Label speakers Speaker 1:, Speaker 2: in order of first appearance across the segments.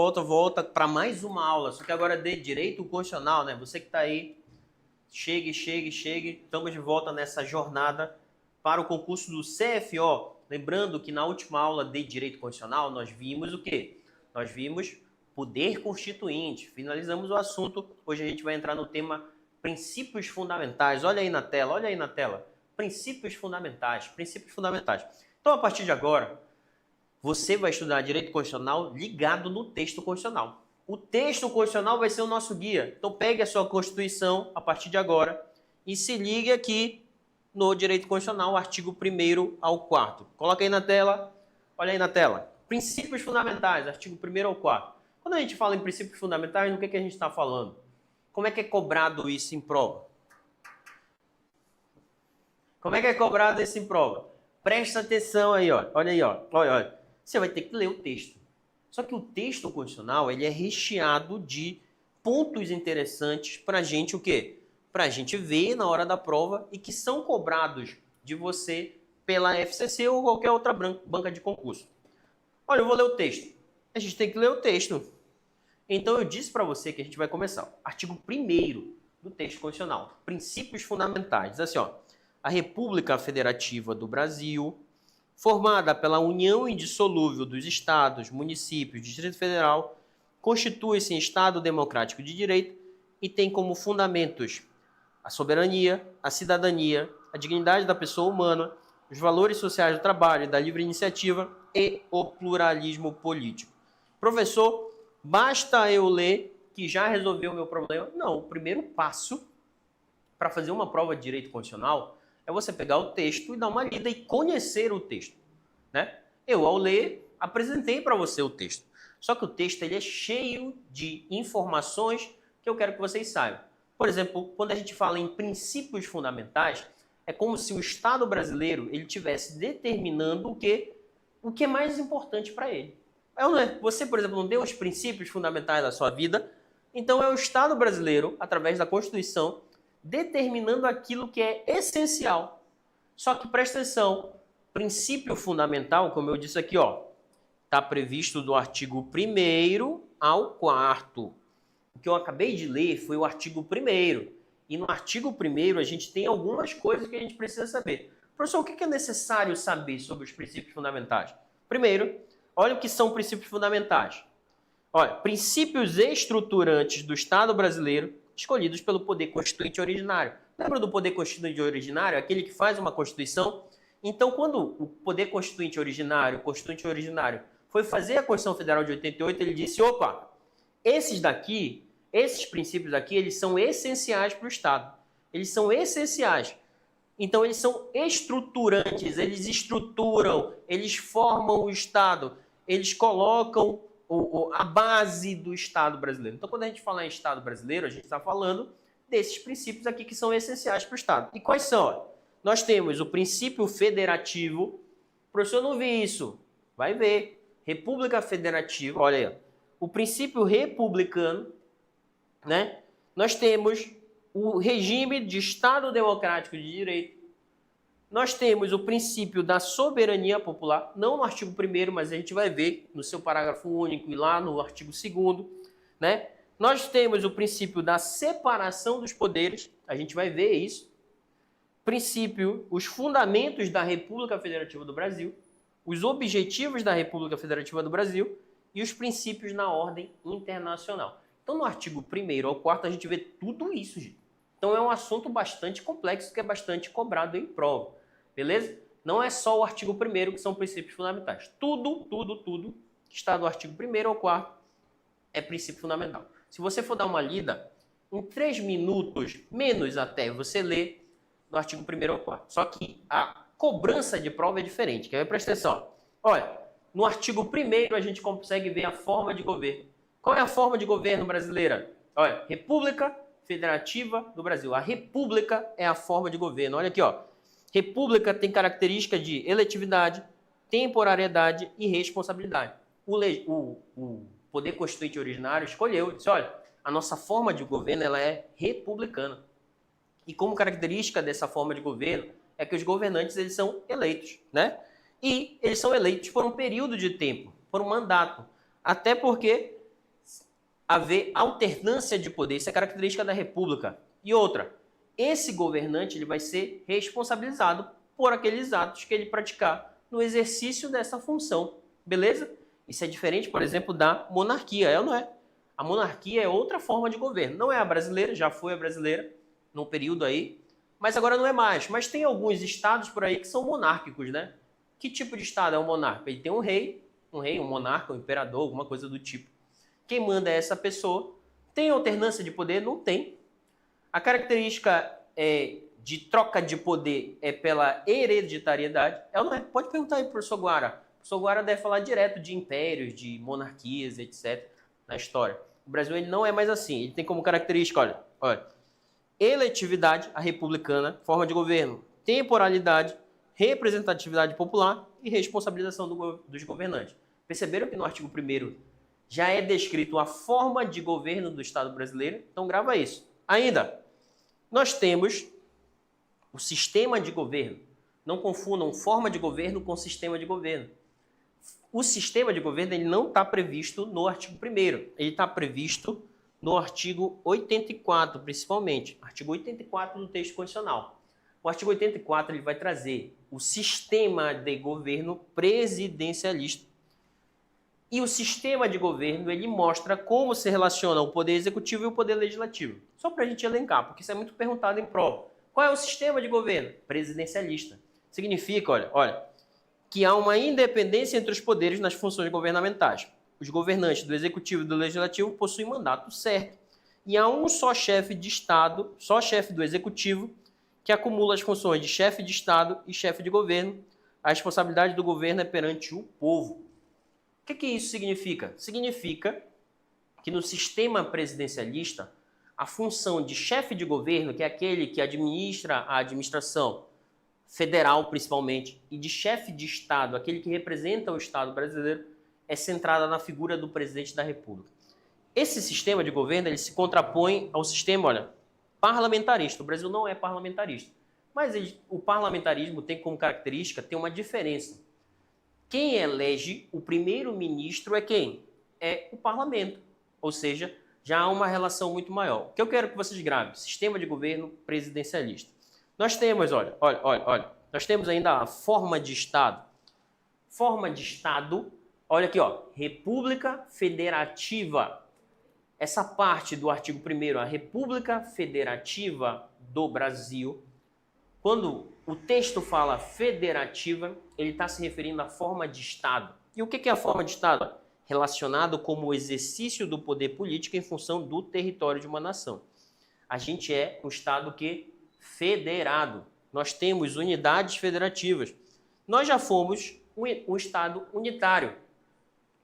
Speaker 1: Volta para mais uma aula, só que agora de Direito Constitucional, né? Você que está aí, chegue. Estamos de volta nessa jornada para o concurso do CFO. Lembrando que na última aula de Direito Constitucional nós vimos o quê? Nós vimos poder constituinte. Finalizamos o assunto. Hoje a gente vai entrar no tema princípios fundamentais. Olha aí na tela. Princípios fundamentais. Então, a partir de agora, você vai estudar Direito Constitucional ligado no texto constitucional. O texto constitucional vai ser o nosso guia. Então, pegue a sua Constituição a partir de agora e se ligue aqui no Direito Constitucional, artigo 1º ao 4º. Coloca aí na tela. Olha aí na tela. Princípios fundamentais, artigo 1º ao 4º. Quando a gente fala em princípios fundamentais, no que a gente está falando? Como é que é cobrado isso em prova? Como é que é cobrado isso em prova? Presta atenção aí, ó. Olha aí, ó. Olha. Você vai ter que ler o texto. Só que o texto constitucional, ele é recheado de pontos interessantes para a gente o quê? Para a gente ver na hora da prova e que são cobrados de você pela FCC ou qualquer outra banca de concurso. Olha, eu vou ler o texto. A gente tem que ler o texto. Então, eu disse para você que a gente vai começar. Artigo 1º do texto constitucional. Princípios fundamentais. Diz assim, ó. A República Federativa do Brasil, formada pela união indissolúvel dos estados, municípios, Distrito Federal, constitui-se em Estado democrático de direito e tem como fundamentos a soberania, a cidadania, a dignidade da pessoa humana, os valores sociais do trabalho e da livre iniciativa e o pluralismo político. Professor, basta eu ler que já resolveu o meu problema? Não, o primeiro passo para fazer uma prova de direito constitucional é você pegar o texto e dar uma lida e conhecer o texto, né? Eu, ao ler, apresentei para você o texto. Só que o texto ele é cheio de informações que eu quero que vocês saibam. Por exemplo, quando a gente fala em princípios fundamentais, é como se o Estado brasileiro ele estivesse determinando o que é mais importante para ele. Você, por exemplo, não deu os princípios fundamentais da sua vida, então é o Estado brasileiro, através da Constituição, determinando aquilo que é essencial. Só que presta atenção, princípio fundamental, como eu disse aqui, ó, está previsto do artigo 1º ao 4º. O que eu acabei de ler foi o artigo 1º. E no artigo 1º a gente tem algumas coisas que a gente precisa saber. Professor, o que é necessário saber sobre os princípios fundamentais? Primeiro, olha o que são princípios fundamentais. Olha, princípios estruturantes do Estado brasileiro escolhidos pelo Poder Constituinte originário. Lembra do Poder Constituinte originário? Aquele que faz uma Constituição? Então, quando o Poder Constituinte originário, foi fazer a Constituição Federal de 88, ele disse, opa, esses princípios aqui, eles são essenciais para o Estado. Eles são essenciais. Então, eles são estruturantes, eles estruturam, eles formam o Estado, eles colocam a base do Estado brasileiro. Então, quando a gente fala em Estado brasileiro, a gente está falando desses princípios aqui que são essenciais para o Estado. E quais são? Nós temos o princípio federativo. O professor não viu isso. Vai ver. República Federativa, olha aí. O princípio republicano, né? Nós temos o regime de Estado democrático de direito. Nós temos o princípio da soberania popular, não no artigo 1º, mas a gente vai ver no seu parágrafo único e lá no artigo 2º, né? Nós temos o princípio da separação dos poderes, a gente vai ver isso. Princípio, os fundamentos da República Federativa do Brasil, os objetivos da República Federativa do Brasil e os princípios na ordem internacional. Então, no artigo 1º ao 4º, a gente vê tudo isso, gente. Então, é um assunto bastante complexo que é bastante cobrado em prova. Beleza? Não é só o artigo 1º que são princípios fundamentais. Tudo que está do artigo 1º ao 4º é princípio fundamental. Se você for dar uma lida, em 3 minutos, menos até, você lê do artigo 1º ao 4º. Só que a cobrança de prova é diferente. Quer ver? Presta atenção. Olha, no artigo 1º a gente consegue ver a forma de governo. Qual é a forma de governo brasileira? Olha, República Federativa do Brasil. A República é a forma de governo. Olha aqui, ó. República tem característica de eletividade, temporariedade e responsabilidade. O Poder Constituinte originário escolheu, disse, olha, a nossa forma de governo ela é republicana. E como característica dessa forma de governo é que os governantes eles são eleitos, E eles são eleitos por um período de tempo, por um mandato. Até porque haver alternância de poder. Isso é característica da República. E outra, esse governante ele vai ser responsabilizado por aqueles atos que ele praticar no exercício dessa função. Beleza? Isso é diferente, por exemplo, da monarquia, é ou não é? A monarquia é outra forma de governo. Não é a brasileira, já foi a brasileira, num período aí, mas agora não é mais. Mas tem alguns estados por aí que são monárquicos, né? Que tipo de estado é um monarca? Ele tem um rei, um monarca, um imperador, alguma coisa do tipo. Quem manda é essa pessoa. Tem alternância de poder? Não tem. A característica de troca de poder é pela hereditariedade. É ou não é? Pode perguntar aí para o professor Guara. O professor Guara deve falar direto de impérios, de monarquias, etc. na história. O Brasil ele não é mais assim. Ele tem como característica, olha, eletividade, a republicana, forma de governo, temporalidade, representatividade popular e responsabilização dos governantes. Perceberam que no artigo 1º já é descrito a forma de governo do Estado brasileiro? Então grava isso. Ainda, nós temos o sistema de governo. Não confundam forma de governo com sistema de governo. O sistema de governo ele não está previsto no artigo 1º. Ele está previsto no artigo 84, principalmente. Artigo 84 do texto constitucional. O artigo 84 ele vai trazer o sistema de governo presidencialista. E o sistema de governo ele mostra como se relaciona o poder executivo e o poder legislativo. Só para a gente elencar, porque isso é muito perguntado em prova. Qual é o sistema de governo? Presidencialista. Significa, olha, que há uma independência entre os poderes nas funções governamentais. Os governantes do executivo e do legislativo possuem mandato certo. E há um só chefe de Estado, só chefe do executivo, que acumula as funções de chefe de Estado e chefe de governo. A responsabilidade do governo é perante o povo. O que isso significa? Significa que no sistema presidencialista, a função de chefe de governo, que é aquele que administra a administração federal principalmente, e de chefe de Estado, aquele que representa o Estado brasileiro, é centrada na figura do presidente da República. Esse sistema de governo ele se contrapõe ao sistema, parlamentarista. O Brasil não é parlamentarista, mas o parlamentarismo tem como característica ter uma diferença. Quem elege o primeiro-ministro é quem? É o parlamento, ou seja, já há uma relação muito maior. O que eu quero que vocês gravem? Sistema de governo presidencialista. Nós temos, olha, nós temos ainda a forma de Estado. Forma de Estado, olha aqui, República Federativa. Essa parte do artigo 1º, a República Federativa do Brasil, quando o texto fala federativa, ele está se referindo à forma de Estado. E o que é a forma de Estado? Relacionado como o exercício do poder político em função do território de uma nação. A gente é um Estado que federado. Nós temos unidades federativas. Nós já fomos um Estado unitário.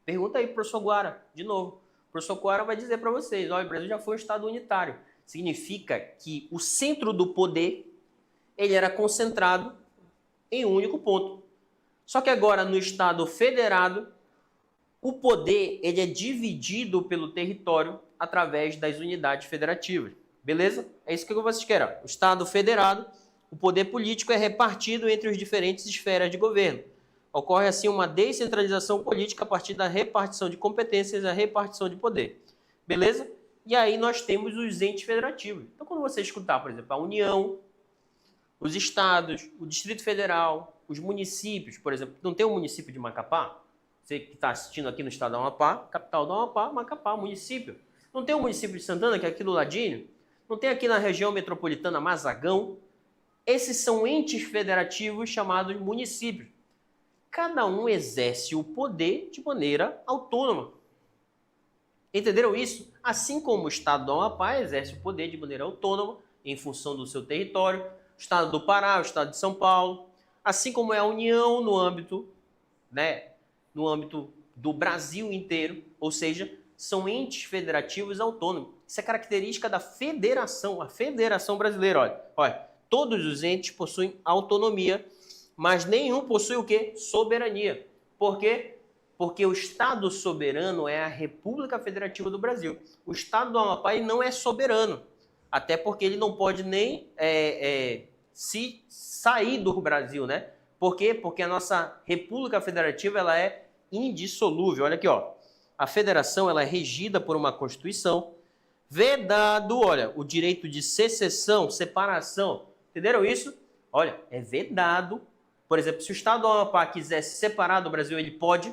Speaker 1: Pergunta aí para o professor Guara, de novo. O professor Guara vai dizer para vocês, o Brasil já foi um Estado unitário. Significa que o centro do poder ele era concentrado em um único ponto. Só que agora, no Estado federado, o poder ele é dividido pelo território através das unidades federativas. Beleza? É isso que vocês querem. O Estado federado, o poder político é repartido entre as diferentes esferas de governo. Ocorre assim uma descentralização política a partir da repartição de competências e a repartição de poder. Beleza? E aí nós temos os entes federativos. Então, quando você escutar, por exemplo, a União, os estados, o Distrito Federal, os municípios, por exemplo, não tem o município de Macapá? Você que está assistindo aqui no estado do Amapá, capital do Amapá, Macapá, município. Não tem o município de Santana, que é aqui do ladinho? Não tem aqui na região metropolitana Mazagão? Esses são entes federativos chamados municípios. Cada um exerce o poder de maneira autônoma. Entenderam isso? Assim como o estado do Amapá exerce o poder de maneira autônoma em função do seu território, o estado do Pará, o estado de São Paulo, assim como é a União no âmbito, no âmbito do Brasil inteiro, ou seja, são entes federativos autônomos. Isso é característica da federação, a Federação Brasileira. Olha, todos os entes possuem autonomia, mas nenhum possui o quê? Soberania. Por quê? Porque o Estado soberano é a República Federativa do Brasil. O Estado do Amapá não é soberano, até porque ele não pode nem se sair do Brasil, né? Por quê? Porque a nossa República Federativa ela é indissolúvel. Olha aqui, a federação ela é regida por uma Constituição, vedado, olha, o direito de secessão, separação. Entenderam isso? Olha, é vedado. Por exemplo, se o Estado do Amapá quiser se separar do Brasil, ele pode?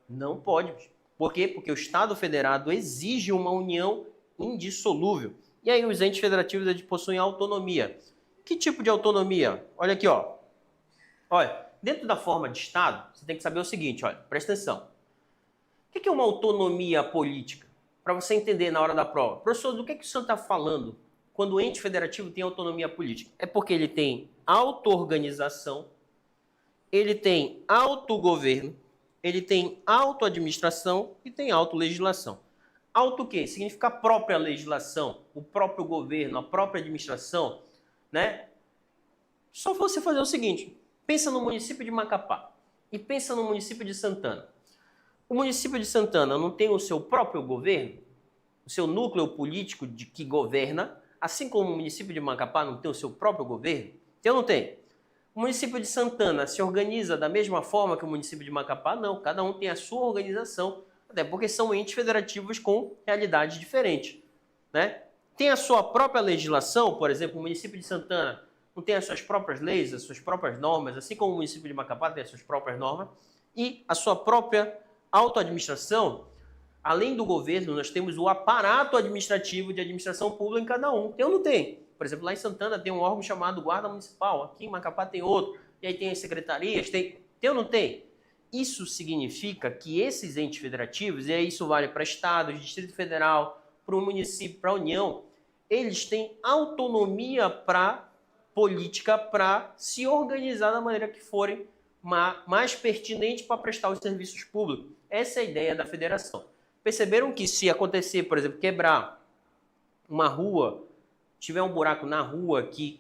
Speaker 1: Não pode. Por quê? Porque o Estado federado exige uma união indissolúvel. E aí os entes federativos eles possuem autonomia. Que tipo de autonomia? Olha aqui, ó. Olha, dentro da forma de Estado, você tem que saber o seguinte, olha, presta atenção. O que é uma autonomia política? Para você entender na hora da prova. Professor, do que o senhor está falando quando o ente federativo tem autonomia política? É porque ele tem auto-organização, ele tem autogoverno, ele tem autoadministração e tem autolegislação. Auto o quê? Significa a própria legislação, o próprio governo, a própria administração, né? Só você fazer o seguinte, pensa no município de Macapá e pensa no município de Santana. O município de Santana não tem o seu próprio governo, o seu núcleo político de que governa, assim como o município de Macapá não tem o seu próprio governo? Tem ou não tem? O município de Santana se organiza da mesma forma que o município de Macapá? Não, cada um tem a sua organização, até porque são entes federativos com realidades diferentes, né? Tem a sua própria legislação, por exemplo, o município de Santana não tem as suas próprias leis, as suas próprias normas, assim como o município de Macapá tem as suas próprias normas, e a sua própria autoadministração. Além do governo, nós temos o aparato administrativo de administração pública em cada um. Tem ou não tem? Por exemplo, lá em Santana tem um órgão chamado Guarda Municipal, aqui em Macapá tem outro, e aí tem as secretarias, tem ou não tem? Isso significa que esses entes federativos, e aí isso vale para estados, Distrito Federal, para o município, para a União, eles têm autonomia para política para se organizar da maneira que forem mais pertinente para prestar os serviços públicos. Essa é a ideia da federação. Perceberam que se acontecer, por exemplo, quebrar uma rua, tiver um buraco na rua aqui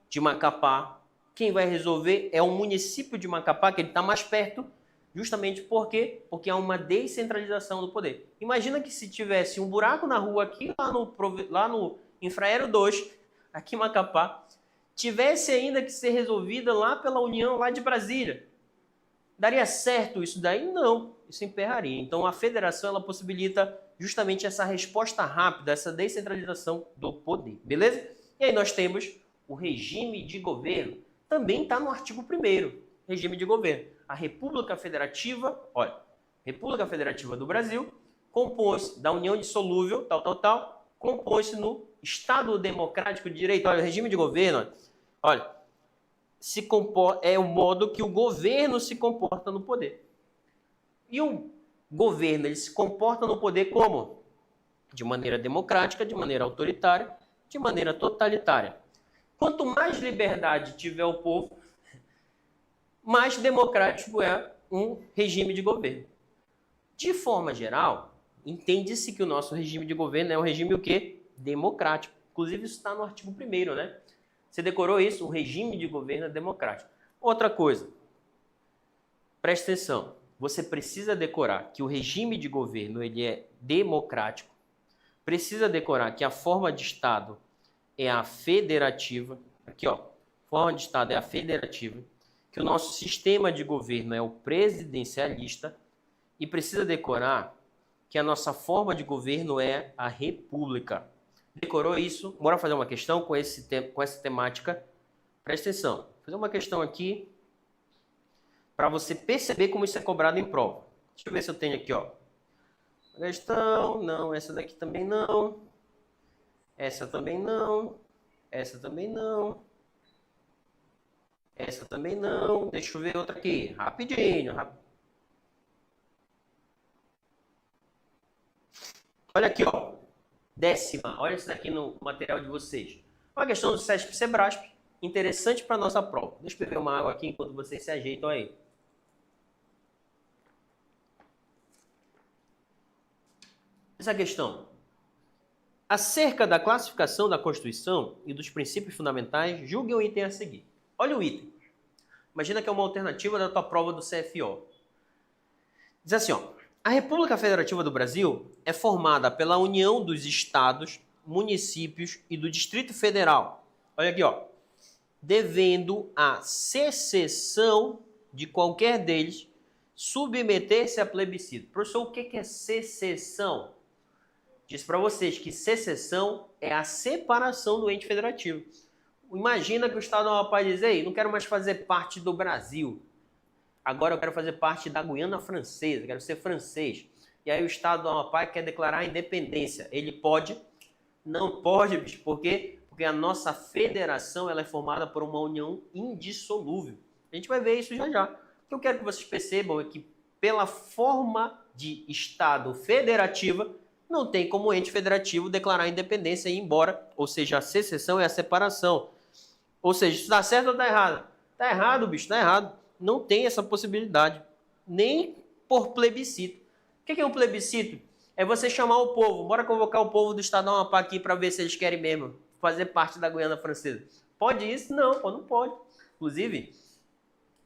Speaker 1: de Macapá, quem vai resolver é o município de Macapá, que ele está mais perto, justamente por quê? Porque há uma descentralização do poder. Imagina que se tivesse um buraco na rua aqui, lá no Infraero 2, aqui em Macapá, tivesse ainda que ser resolvida lá pela União, lá de Brasília. Daria certo isso daí? Não, isso emperraria. Então a federação ela possibilita justamente essa resposta rápida, essa descentralização do poder, beleza? E aí nós temos o regime de governo, também está no artigo 1º, regime de governo. A República Federativa, olha, República Federativa do Brasil, compôs da União Dissolúvel, compôs-se no Estado Democrático de Direito, olha, o regime de governo, olha, é o modo que o governo se comporta no poder. E o governo ele se comporta no poder como? De maneira democrática, de maneira autoritária, de maneira totalitária. Quanto mais liberdade tiver o povo, mais democrático é um regime de governo. De forma geral, entende-se que o nosso regime de governo é um regime o quê? Democrático. Inclusive isso está no artigo 1º, né? Você decorou isso? O regime de governo é democrático. Outra coisa, preste atenção. Você precisa decorar que o regime de governo ele é democrático. Precisa decorar que a forma de Estado é a federativa. Aqui, ó. Forma de Estado é a federativa. Que o nosso sistema de governo é o presidencialista. E precisa decorar que a nossa forma de governo é a república. Decorou isso? Bora fazer uma questão com essa temática. Presta atenção. Vou fazer uma questão aqui para você perceber como isso é cobrado em prova. Deixa eu ver se eu tenho aqui, ó. Questão, não, essa daqui também não. Essa também não. Essa também não. Essa também não. Deixa eu ver outra aqui. Rapidinho. Olha aqui, ó. 10ª. Olha isso daqui no material de vocês. Uma questão do SESP Sebrasp. Interessante para a nossa prova. Deixa eu beber uma água aqui enquanto vocês se ajeitam aí. Essa questão. Acerca da classificação da Constituição e dos princípios fundamentais, julgue o item a seguir. Olha o item. Imagina que é uma alternativa da tua prova do CFO. Diz assim, ó. A República Federativa do Brasil é formada pela união dos estados, municípios e do Distrito Federal. Olha aqui, ó. Devendo a secessão de qualquer deles submeter-se a plebiscito. Professor, o que é secessão? Disse para vocês que secessão é a separação do ente federativo. Imagina que o Estado do Amapá diz, ei, não quero mais fazer parte do Brasil. Agora eu quero fazer parte da Guiana Francesa, quero ser francês. E aí o Estado do Amapá quer declarar a independência. Ele pode? Não pode, bicho. Por quê? Porque a nossa federação ela é formada por uma união indissolúvel. A gente vai ver isso já já. O que eu quero que vocês percebam é que pela forma de Estado federativa, não tem como ente federativo declarar a independência e ir embora. Ou seja, a secessão é a separação. Ou seja, isso dá certo ou está errado? Está errado, bicho, está errado. Não tem essa possibilidade. Nem por plebiscito. O que é um plebiscito? É você chamar o povo. Bora convocar o povo do Estado do Amapá aqui para ver se eles querem mesmo fazer parte da Guiana Francesa. Pode isso? Não, não pode. Inclusive,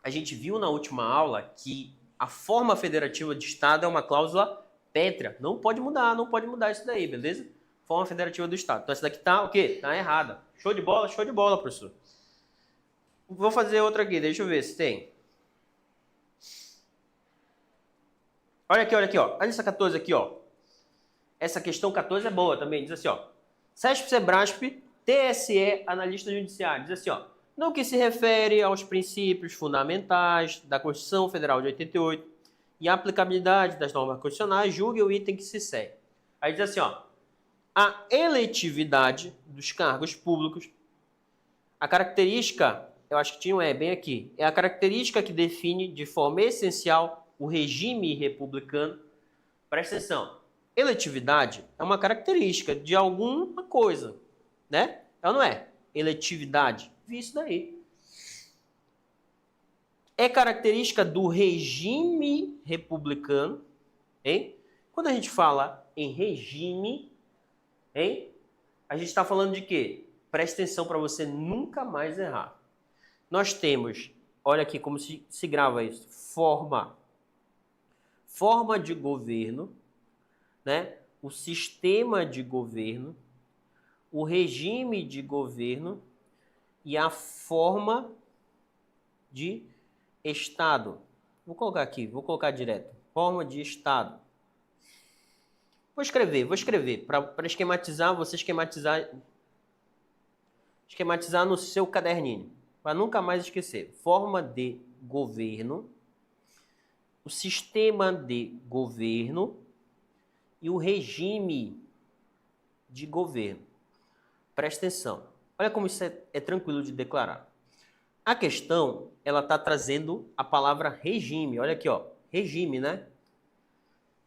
Speaker 1: a gente viu na última aula que a forma federativa de Estado é uma cláusula pétrea. Não pode mudar isso daí, beleza? Forma federativa do Estado. Então essa daqui tá o quê? Tá errada. Show de bola, professor. Vou fazer outra aqui, deixa eu ver se tem. Olha aqui, ó. Olha essa 14 aqui, ó. Essa questão 14 é boa também. Diz assim, ó. CESP, SEBRASP, TSE, analista judiciário. Diz assim, ó. No que se refere aos princípios fundamentais da Constituição Federal de 88 e a aplicabilidade das normas constitucionais, julgue o item que se segue. Aí diz assim, ó. A eletividade dos cargos públicos, a característica, eu acho que tinha um bem aqui, é a característica que define de forma essencial o regime republicano. Presta atenção. Eletividade é uma característica de alguma coisa, né? É ou não é? Eletividade. Vi isso daí. É característica do regime republicano, hein? Quando a gente fala em regime, hein? A gente está falando de quê? Presta atenção para você nunca mais errar. Nós temos, olha aqui como se grava isso, forma de governo, né? O sistema de governo, o regime de governo e a forma de Estado. Vou colocar aqui, vou colocar direto. Forma de Estado. Vou escrever, para esquematizar, você esquematizar no seu caderninho, para nunca mais esquecer. Forma de governo, o sistema de governo e o regime de governo. Presta atenção. Olha como isso é tranquilo de declarar. A questão, ela está trazendo a palavra regime. Olha aqui, ó, regime, né?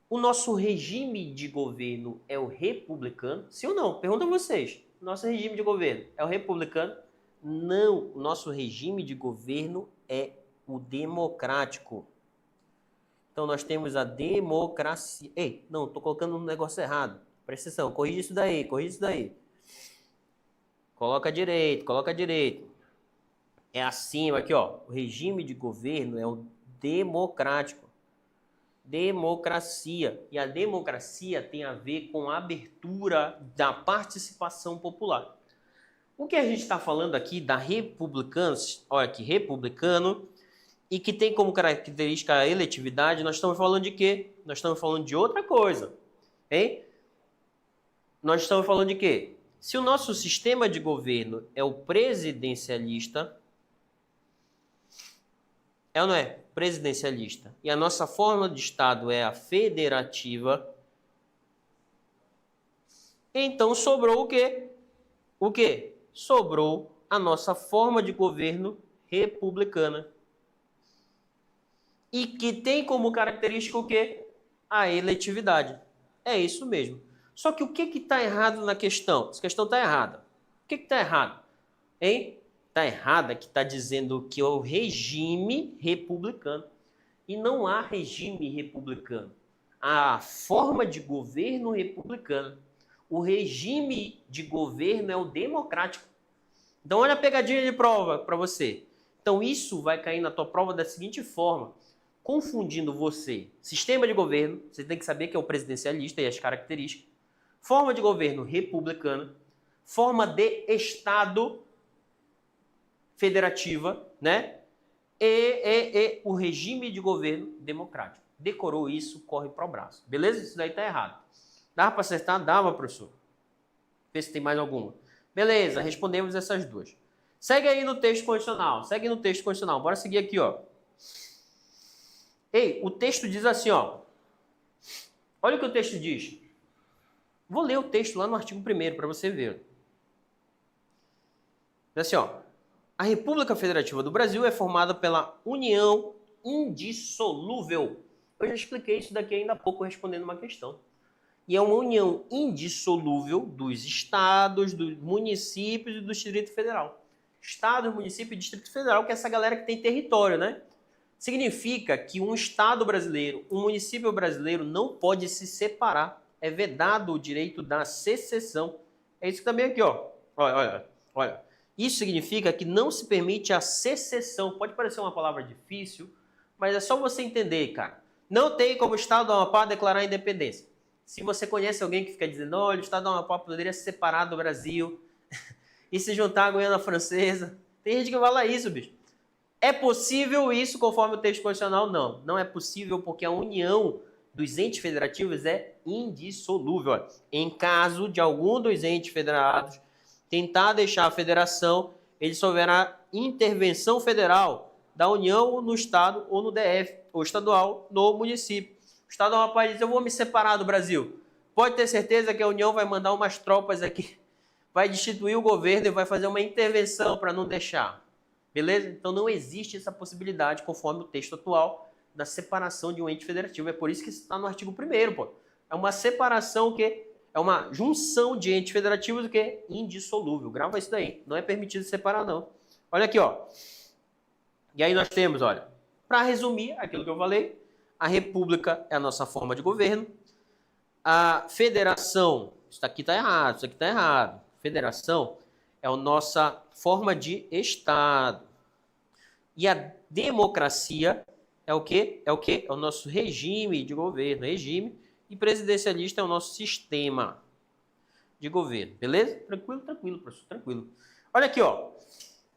Speaker 1: O nosso regime de governo é o republicano? Sim ou não? Pergunto a vocês. Nosso regime de governo é o republicano? Não. O nosso regime de governo é o democrático. Então, nós temos a democracia. Ei, não, estou colocando um negócio errado. Presta atenção, corrige isso daí. Coloca direito. É acima aqui, ó. O regime de governo é o democrático. Democracia. E a democracia tem a ver com a abertura da participação popular. O que a gente está falando aqui da republicanos, olha aqui, republicano, e que tem como característica a eletividade, nós estamos falando de quê? Nós estamos falando de outra coisa, hein? Nós estamos falando de quê? Se o nosso sistema de governo é o presidencialista, é ou não é? Presidencialista. E a nossa forma de Estado é a federativa. Então sobrou o quê? O quê? Sobrou a nossa forma de governo republicana. E que tem como característica o quê? A eletividade. É isso mesmo. Só que o que está errado na questão? Essa questão está errada. O que está errado? Hein? Está errada que está dizendo que é o regime republicano. E não há regime republicano. Há a forma de governo republicana. O regime de governo é o democrático. Então, olha a pegadinha de prova para você. Então, isso vai cair na tua prova da seguinte forma. Confundindo você. Sistema de governo, você tem que saber que é o presidencialista e as características. Forma de governo republicana. Forma de Estado federativa, né? o regime de governo democrático. Decorou isso, corre para o braço. Beleza? Isso daí tá errado. Dava para acertar? Dava, professor. Vê se tem mais alguma. Beleza, respondemos essas duas. Segue aí no texto constitucional. Segue no texto constitucional. Bora seguir aqui, ó. Ei, o texto diz assim, ó. Olha o que o texto diz. Vou ler o texto lá no artigo 1º para você ver. Diz assim, ó. A República Federativa do Brasil é formada pela união indissolúvel. Eu já expliquei isso daqui ainda há pouco respondendo uma questão. E é uma união indissolúvel dos estados, dos municípios e do Distrito Federal. Estado, município e Distrito Federal, que é essa galera que tem território, né? Significa que um estado brasileiro, um município brasileiro não pode se separar. É vedado o direito da secessão. É isso que também aqui, ó. Olha. Isso significa que não se permite a secessão. Pode parecer uma palavra difícil, mas é só você entender, cara. Não tem como o estado do Amapá declarar a independência. Se você conhece alguém que fica dizendo, olha, o estado do Amapá poderia se separar do Brasil e se juntar à Guiana Francesa. Tem gente que fala isso, bicho. É possível isso conforme o texto constitucional? Não. Não é possível porque a união dos entes federativos é indissolúvel. Em caso de algum dos entes federados tentar deixar a federação, ele sofrerá intervenção federal da União no Estado ou no DF, ou estadual no município. O Estado do Amapá diz, eu vou me separar do Brasil. Pode ter certeza que a União vai mandar umas tropas aqui, vai destituir o governo e vai fazer uma intervenção para não deixar. Beleza? Então não existe essa possibilidade, conforme o texto atual, da separação de um ente federativo. É por isso que isso está no artigo 1º, pô. É uma separação que é uma junção de entes federativos que é indissolúvel. Grava isso daí. Não é permitido separar, não. Olha aqui, ó. E aí nós temos, olha, para resumir aquilo que eu falei, a república é a nossa forma de governo. A federação, isso aqui está errado, isso aqui está errado. Federação é a nossa forma de Estado. E a democracia é o quê? É o quê? É o nosso regime de governo. Regime. E presidencialista é o nosso sistema de governo. Beleza? Tranquilo, professor. Tranquilo. Olha aqui, ó.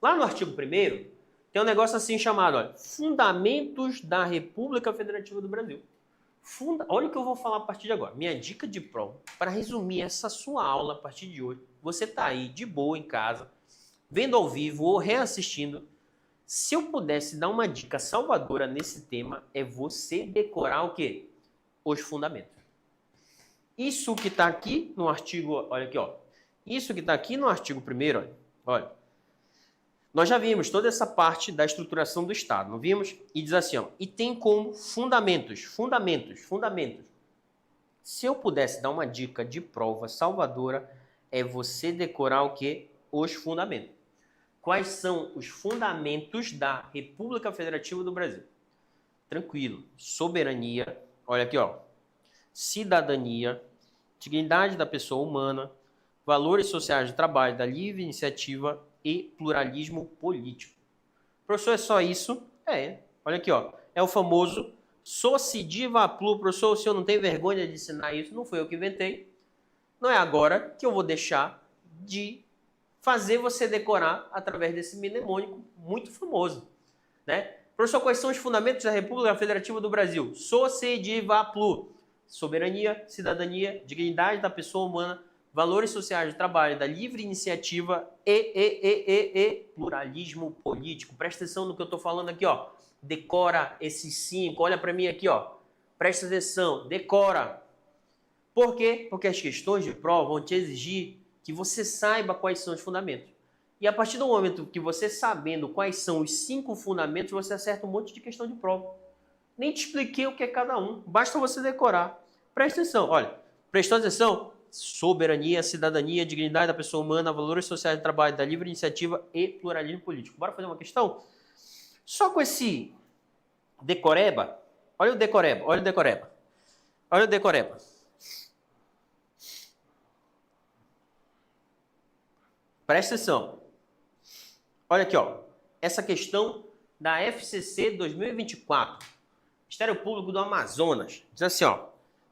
Speaker 1: Lá no artigo 1º, tem um negócio assim chamado, olha, Fundamentos da República Federativa do Brasil. Olha o que eu vou falar a partir de agora. Minha dica de prova, para resumir essa sua aula a partir de hoje. Você está aí de boa em casa, vendo ao vivo ou reassistindo. Se eu pudesse dar uma dica salvadora nesse tema, é você decorar o quê? Os fundamentos. Isso que está aqui no artigo, olha aqui, ó. Isso que está aqui no artigo 1º, olha. Nós já vimos toda essa parte da estruturação do Estado, não vimos? E diz assim, ó, e tem como fundamentos. Se eu pudesse dar uma dica de prova salvadora, é você decorar o quê? Os fundamentos. Quais são os fundamentos da República Federativa do Brasil? Tranquilo. Soberania, olha aqui, ó. Cidadania, dignidade da pessoa humana, valores sociais do trabalho, da livre iniciativa e pluralismo político. Professor, é só isso? É. Olha aqui, ó. É o famoso Sociediva Plu. Professor, o senhor não tem vergonha de ensinar isso? Não foi eu que inventei. Não é agora que eu vou deixar de fazer você decorar através desse mnemônico muito famoso, né? Professor, quais são os fundamentos da República Federativa do Brasil? Sociediva Plu. Soberania, cidadania, dignidade da pessoa humana, valores sociais do trabalho, da livre iniciativa e pluralismo político. Presta atenção no que eu estou falando aqui, ó. Decora esses 5. Olha para mim aqui, ó. Presta atenção, decora. Por quê? Porque as questões de prova vão te exigir que você saiba quais são os fundamentos. E a partir do momento que você sabendo quais são os 5 fundamentos, você acerta um monte de questão de prova. Nem te expliquei o que é cada um. Basta você decorar. Presta atenção. Olha, prestou atenção? Soberania, cidadania, dignidade da pessoa humana, valores sociais do trabalho, da livre iniciativa e pluralismo político. Bora fazer uma questão? Só com esse decoreba. Olha o decoreba. Olha o decoreba. Olha o decoreba. Presta atenção. Olha aqui, ó. Essa questão da FCC 2024. Ministério Público do Amazonas. Diz assim, ó.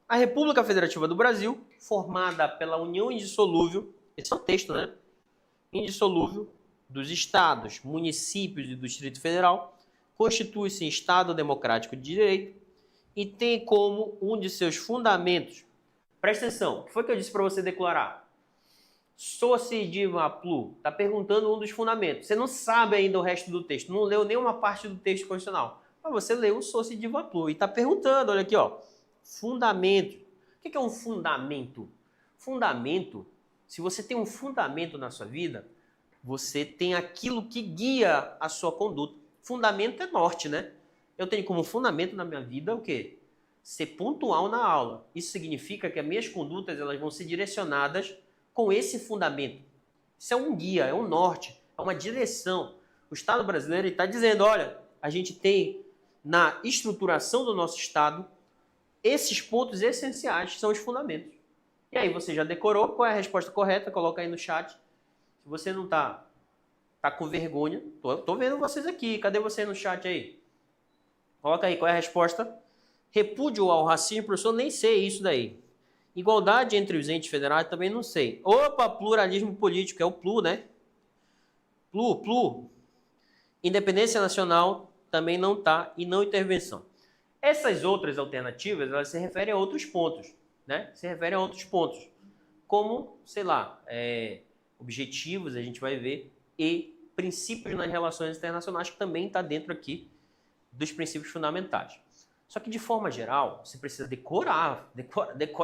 Speaker 1: A República Federativa do Brasil, formada pela união indissolúvel, esse é o texto, né? Indissolúvel dos estados, municípios e do Distrito Federal, constitui-se em Estado democrático de direito e tem como um de seus fundamentos. Presta atenção, o que foi que eu disse para você declarar? Soci diva plu, está perguntando um dos fundamentos. Você não sabe ainda o resto do texto, não leu nenhuma parte do texto constitucional. Mas você leu o soci diva plu e está perguntando, olha aqui, ó, fundamento. O que é um fundamento? Fundamento, se você tem um fundamento na sua vida, você tem aquilo que guia a sua conduta. Fundamento é norte, né? Eu tenho como fundamento na minha vida o quê? Ser pontual na aula. Isso significa que as minhas condutas elas vão ser direcionadas com esse fundamento. Isso é um guia, é um norte, é uma direção. O Estado brasileiro está dizendo, olha, a gente tem na estruturação do nosso Estado esses pontos essenciais, que são os fundamentos. E aí você já decorou, qual é a resposta correta? Coloca aí no chat. Se você não tá com vergonha, tô vendo vocês aqui, cadê você no chat aí? Coloca aí, qual é a resposta? Repúdio ao racismo, professor, nem sei isso daí. Igualdade entre os entes federais, também não sei. Opa, pluralismo político, é o PLU, né? PLU. Independência nacional, também não tá, e não intervenção. Essas outras alternativas, elas se referem a outros pontos, né? Se referem a outros pontos, como, sei lá, objetivos, a gente vai ver, e princípios nas relações internacionais, que também está dentro aqui dos princípios fundamentais. Só que, de forma geral, você precisa decora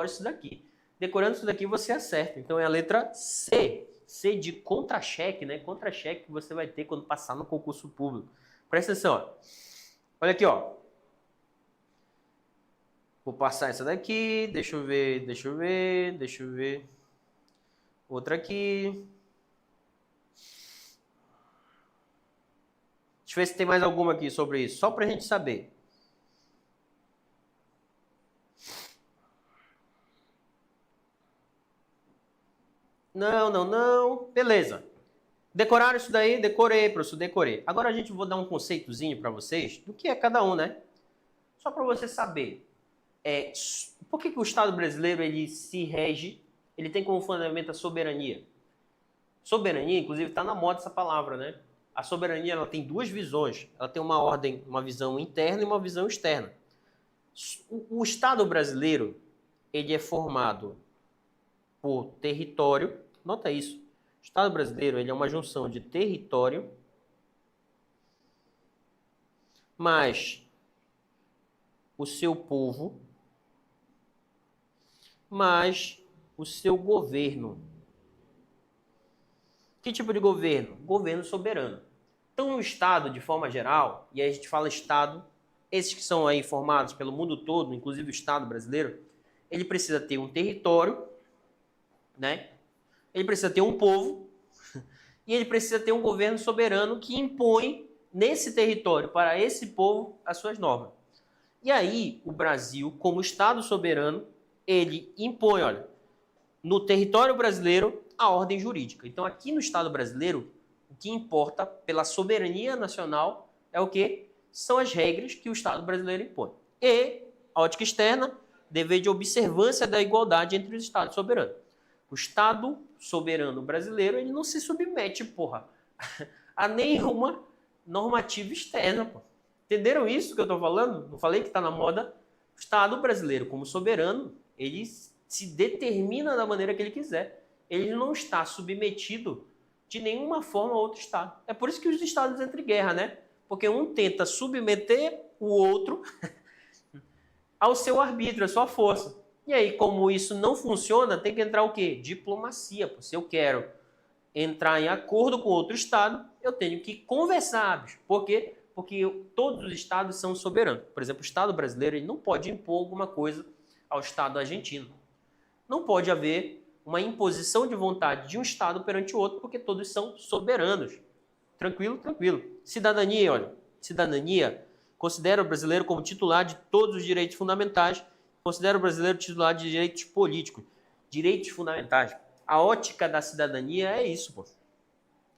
Speaker 1: isso daqui. Decorando isso daqui, você acerta. Então, é a letra C. C de contra-cheque, né? Contra-cheque que você vai ter quando passar no concurso público. Presta atenção, ó. Olha aqui, ó. Vou passar essa daqui. Deixa eu ver. Outra aqui. Deixa eu ver se tem mais alguma aqui sobre isso. Só pra gente saber. Não. Beleza. Decoraram isso daí? Decorei, professor, decorei. Agora a gente vou dar um conceitozinho para vocês do que é cada um, né? Só para você saber. Por que o Estado brasileiro ele se rege, ele tem como fundamento a soberania? Soberania, inclusive, está na moda essa palavra, né? A soberania ela tem duas visões. Ela tem uma ordem, uma visão interna e uma visão externa. O Estado brasileiro ele é formado por território. Nota isso. O Estado brasileiro ele é uma junção de território mais o seu povo mais o seu governo. Que tipo de governo? Governo soberano. Então, o Estado, de forma geral, e aí a gente fala Estado, esses que são aí formados pelo mundo todo, inclusive o Estado brasileiro, ele precisa ter um território, né? Ele precisa ter um povo e ele precisa ter um governo soberano que impõe nesse território, para esse povo, as suas normas. E aí, o Brasil, como Estado soberano, ele impõe, olha, no território brasileiro, a ordem jurídica. Então, aqui no Estado brasileiro, o que importa pela soberania nacional é o quê? São as regras que o Estado brasileiro impõe. E, a ótica externa, dever de observância da igualdade entre os Estados soberanos. O Estado soberano brasileiro, ele não se submete, a nenhuma normativa externa, Entenderam isso que eu estou falando? Não falei que está na moda? O Estado brasileiro, como soberano, ele se determina da maneira que ele quiser. Ele não está submetido de nenhuma forma a outro Estado. É por isso que os Estados entram em guerra, né? Porque um tenta submeter o outro ao seu arbítrio, à sua força. E aí, como isso não funciona, tem que entrar o quê? Diplomacia. Se eu quero entrar em acordo com outro Estado, eu tenho que conversar. Por quê? Porque todos os Estados são soberanos. Por exemplo, o Estado brasileiro ele não pode impor alguma coisa ao Estado argentino. Não pode haver uma imposição de vontade de um Estado perante o outro, porque todos são soberanos. Tranquilo? Tranquilo. Cidadania, olha. Cidadania considera o brasileiro como titular de todos os direitos fundamentais, considera o brasileiro titular de direitos políticos, direitos fundamentais. A ótica da cidadania é isso,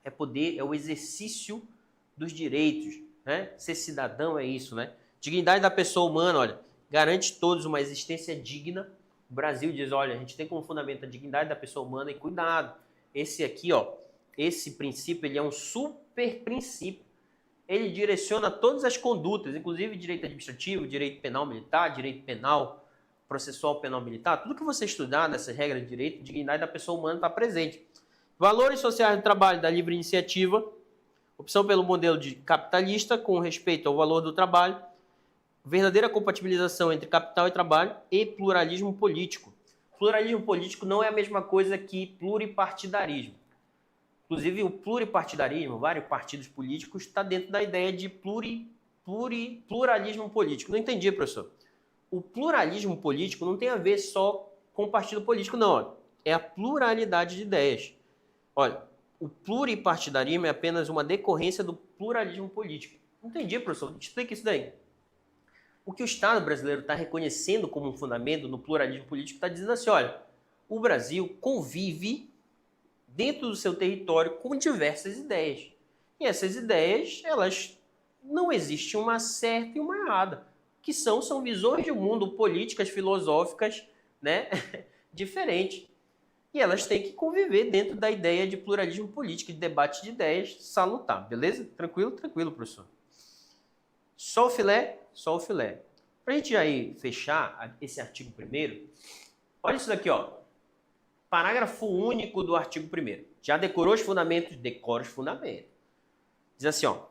Speaker 1: É poder, é o exercício dos direitos, né? Ser cidadão é isso, né? Dignidade da pessoa humana, olha, garante todos uma existência digna. O Brasil diz, olha, a gente tem como fundamento a dignidade da pessoa humana e cuidado. Esse aqui, esse princípio, ele é um super princípio. ele direciona todas as condutas, inclusive direito administrativo, direito penal militar, direito penal, processual penal militar, tudo que você estudar nessas regras de direito, dignidade da pessoa humana está presente. Valores sociais do trabalho da livre iniciativa, opção pelo modelo de capitalista com respeito ao valor do trabalho, verdadeira compatibilização entre capital e trabalho e pluralismo político. Pluralismo político não é a mesma coisa que pluripartidarismo. Inclusive, o pluripartidarismo, vários partidos políticos, está dentro da ideia de pluralismo político. Não entendi, professor. O pluralismo político não tem a ver só com partido político, não. Olha. É a pluralidade de ideias. Olha, o pluripartidarismo é apenas uma decorrência do pluralismo político. Não entendi, professor. Explica isso daí. O que o Estado brasileiro está reconhecendo como um fundamento no pluralismo político está dizendo assim, olha, o Brasil convive dentro do seu território com diversas ideias. E essas ideias, elas não existe uma certa e uma errada, que são visões de mundo políticas, filosóficas, né, diferentes. E elas têm que conviver dentro da ideia de pluralismo político, de debate de ideias salutar, beleza? Tranquilo? Tranquilo, professor. Só o filé? Só o filé. Para a gente já ir fechar esse artigo 1º, olha isso daqui, ó. Parágrafo único do artigo 1º. Já decorou os fundamentos? Decora os fundamentos. Diz assim, ó.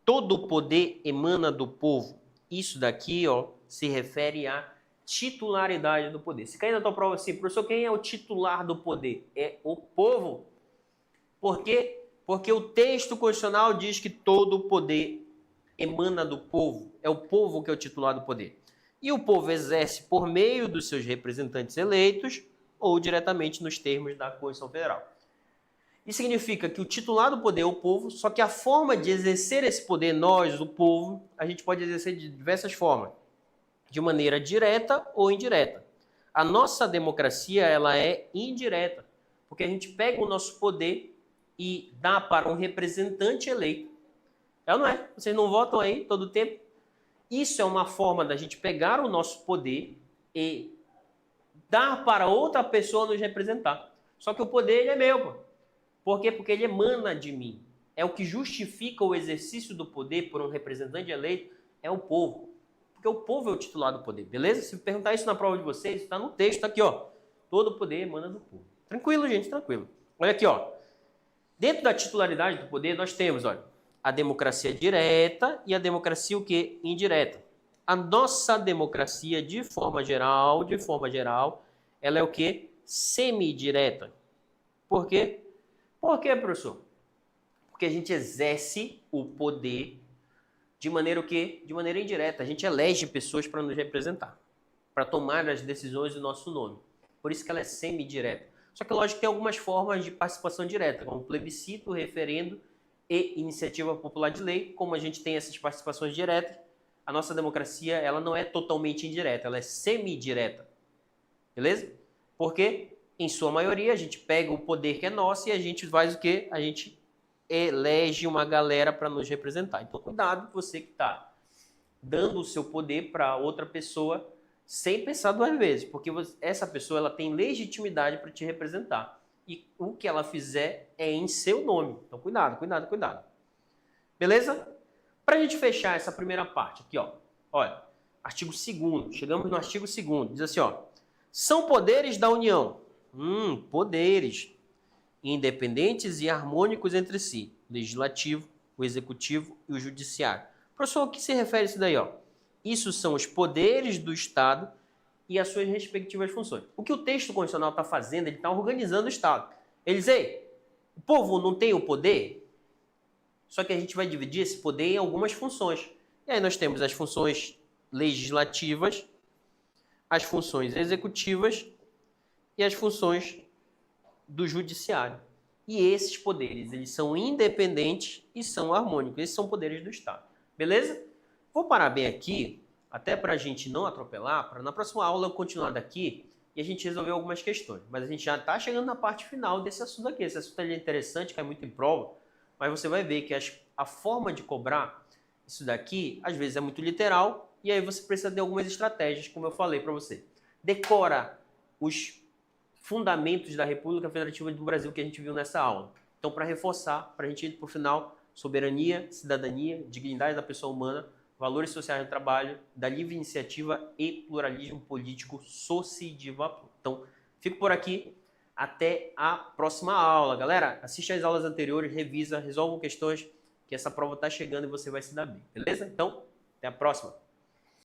Speaker 1: Todo poder emana do povo. Isso daqui, ó, se refere à titularidade do poder. Se cair na tua prova assim, professor, quem é o titular do poder? É o povo. Por quê? Porque o texto constitucional diz que todo poder emana do povo. É o povo que é o titular do poder. E o povo exerce por meio dos seus representantes eleitos ou diretamente nos termos da Constituição Federal. Isso significa que o titular do poder é o povo, só que a forma de exercer esse poder, nós, o povo, a gente pode exercer de diversas formas. De maneira direta ou indireta. A nossa democracia, ela é indireta, porque a gente pega o nosso poder e dá para um representante eleito. É ou não é? Vocês não votam aí todo o tempo? Isso é uma forma da gente pegar o nosso poder e dar para outra pessoa nos representar. Só que o poder, ele é meu, pô. Por quê? Porque ele emana de mim. É o que justifica o exercício do poder por um representante eleito, é o povo. Porque o povo é o titular do poder, beleza? Se perguntar isso na prova de vocês, está no texto, aqui, ó. Todo o poder emana do povo. Tranquilo, gente, tranquilo. Olha aqui, ó. Dentro da titularidade do poder, nós temos, olha, a democracia direta e a democracia o quê? Indireta. A nossa democracia, de forma geral, ela é o quê? Semidireta. Por quê? Por quê, professor? Porque a gente exerce o poder de maneira o quê? De maneira indireta. A gente elege pessoas para nos representar, para tomar as decisões do nosso nome. Por isso que ela é semidireta. Só que, lógico, tem algumas formas de participação direta, como plebiscito, referendo e iniciativa popular de lei. Como a gente tem essas participações diretas, a nossa democracia ela não é totalmente indireta, ela é semidireta. Beleza? Porque, em sua maioria, a gente pega o poder que é nosso e a gente faz o quê? A gente elege uma galera para nos representar. Então, cuidado, você que está dando o seu poder para outra pessoa sem pensar duas vezes, porque essa pessoa ela tem legitimidade para te representar. E o que ela fizer é em seu nome. Então, cuidado, cuidado, cuidado. Beleza? Para a gente fechar essa primeira parte aqui, ó. Olha, artigo 2º. Chegamos no artigo 2º. Diz assim, ó. São poderes da União. Poderes independentes e harmônicos entre si, legislativo, o executivo e o judiciário. Professor, o que se refere a isso daí? Ó? Isso são os poderes do Estado e as suas respectivas funções. O que o texto constitucional está fazendo, ele está organizando o Estado. Ele diz, ei, o povo não tem o poder? Só que a gente vai dividir esse poder em algumas funções. E aí nós temos as funções legislativas, as funções executivas e as funções do judiciário. E esses poderes, eles são independentes e são harmônicos. Esses são poderes do Estado. Beleza? Vou parar bem aqui, até para a gente não atropelar, para na próxima aula eu continuar daqui e a gente resolver algumas questões. Mas a gente já está chegando na parte final desse assunto aqui. Esse assunto é interessante, cai muito em prova, mas você vai ver que a forma de cobrar isso daqui, às vezes é muito literal, e aí você precisa de algumas estratégias, como eu falei para você. Decora os fundamentos da República Federativa do Brasil que a gente viu nessa aula. Então, para reforçar, para a gente ir para o final, soberania, cidadania, dignidade da pessoa humana, valores sociais do trabalho, da livre iniciativa e pluralismo político sociediva. Então, fico por aqui. Até a próxima aula. Galera, assiste as aulas anteriores, revisa, resolvam questões, que essa prova está chegando e você vai se dar bem. Beleza? Então, até a próxima.